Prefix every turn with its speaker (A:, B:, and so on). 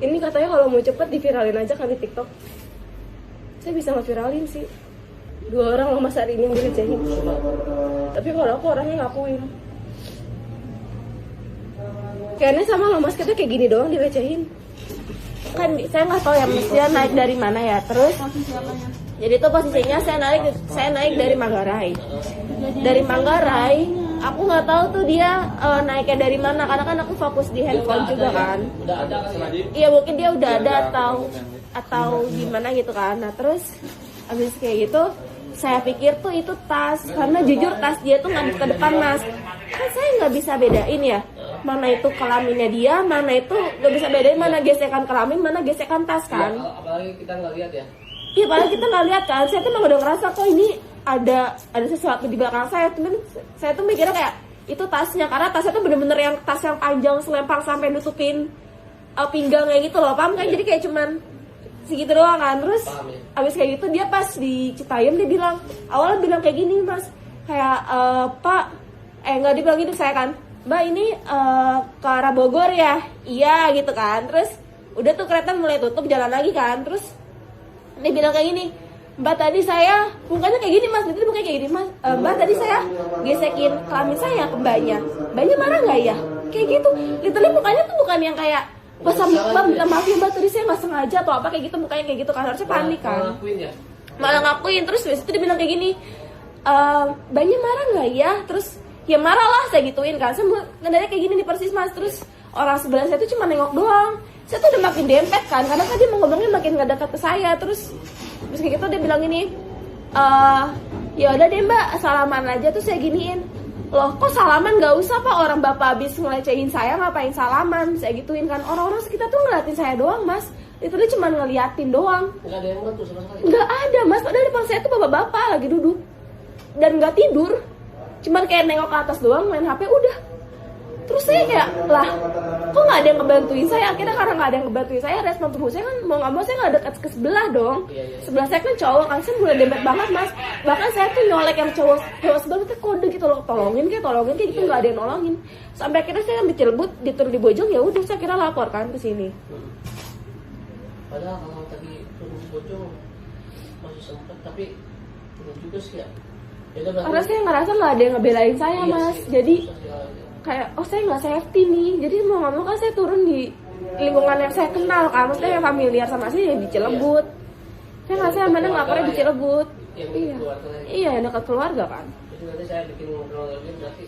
A: Ini katanya kalau mau cepet diviralin aja kan di TikTok. Saya bisa ngeviralin sih. 2 orang loh Mas hari ini yang dilecehin. Tapi kalau aku orangnya ngakuin. Kayaknya sama loh Mas, kita kayak gini doang dilecehin. Kan saya nggak tahu ya Mas dia naik dari mana ya. Terus jadi tuh posisinya saya naik dari Manggarai. Dari Manggarai, aku nggak tahu tuh dia naiknya dari mana karena kan aku fokus di handphone juga kan. Iya mungkin dia udah ada atau gimana gitu kan. Nah terus abis kayak gitu saya pikir tuh itu tas, karena jujur tas dia tuh ngadep ke depan Mas. Kan saya nggak bisa bedain ya mana itu kelaminnya dia, mana itu nggak bisa bedain mana gesekan kelamin, mana gesekan tas kan.
B: Apalagi kita nggak lihat ya.
A: Iya padahal kita nggak lihat kan. Saya tuh emang udah ngerasa kok ini ada sesuatu di belakang saya. Cuman saya tuh mikirnya kayak itu tasnya, karena tasnya tuh bener-bener yang tas yang panjang selempang sampai nutupin pinggangnya gitu loh, paham kan? Jadi kayak cuman segitu doang kan. Terus abis kayak gitu dia pas di Citayam dia bilang, awalnya bilang kayak gini Mas, kayak Pak, nggak dibilang gitu saya kan, Mbak ini ke arah Bogor ya, iya gitu kan. Terus udah tuh kereta mulai tutup jalan lagi kan. Terus dia bilang kayak gini, Mbak tadi saya, mukanya kayak gini Mas, itu mukanya kayak gini Mas, Mbak tadi saya gesekin kelamin saya ke Mbaknya marah nggak ya? Kayak gitu, literally mukanya tuh bukan yang kayak Mbak minta maaf ya Mbak, tadi saya nggak sengaja atau apa kayak gitu, mukanya kayak gitu kan, harusnya panik kan. Malah ngakuin. Terus habis itu dia bilang kayak gini, Mbaknya marah nggak ya? Terus ya marah lah saya gituin kan, saya ngendanya kayak gini nih persis Mas. Terus orang sebelah saya tuh cuma nengok doang, saya tuh udah makin dempet kan, karena kan dia mau ngomongnya makin nggak dekat ke saya. Terus kayak gitu dia bilang ini, ya udah deh Mbak salaman aja. Tuh saya giniin, loh kok salaman, nggak usah Pak, orang Bapak habis ngelecehin saya ngapain salaman, saya gituin kan. Orang-orang sekitar tuh ngeliatin saya doang Mas, itu dia cuma ngeliatin doang,
B: nggak ada yang bantu sama sekali.
A: nggak ada Mas, padahal depan saya tuh bapak-bapak lagi duduk dan nggak tidur, cuman kayak nengok ke atas doang main HP udah. Terus saya kayak, lah kok nggak ada yang ngebantuin saya. Akhirnya karena nggak ada yang ngebantuin saya, respon tubuh saya kan mau nggak mau saya nggak dekat ke sebelah dong. Sebelah saya kan cowok kan, saya mulai dempet banget Mas. Bahkan saya tuh nyolek yang cowok sebelah tuh kode gitu loh, tolongin kayak gitu, nggak ada yang nolongin. Sampai akhirnya saya ambil Cilebut, diturun di Bojong, ya udah saya kira lapor kan ke sini.
B: Padahal kalau tadi turun di Bojong masih sempat, tapi belum juga sih ya.
A: Karena saya ngerasa nggak ada yang ngebelain saya Mas, jadi kayak saya nggak safety nih. Jadi mau nggak mau kan saya turun di lingkungan yang saya kenal kan, maksudnya yang familiar sama saya ya di Cilebut. Saya nggak, saya mana nggak pernah di Cilebut. Iya, dekat keluarga kan.
B: Jadi nanti saya bikin ngobrol lagi berarti.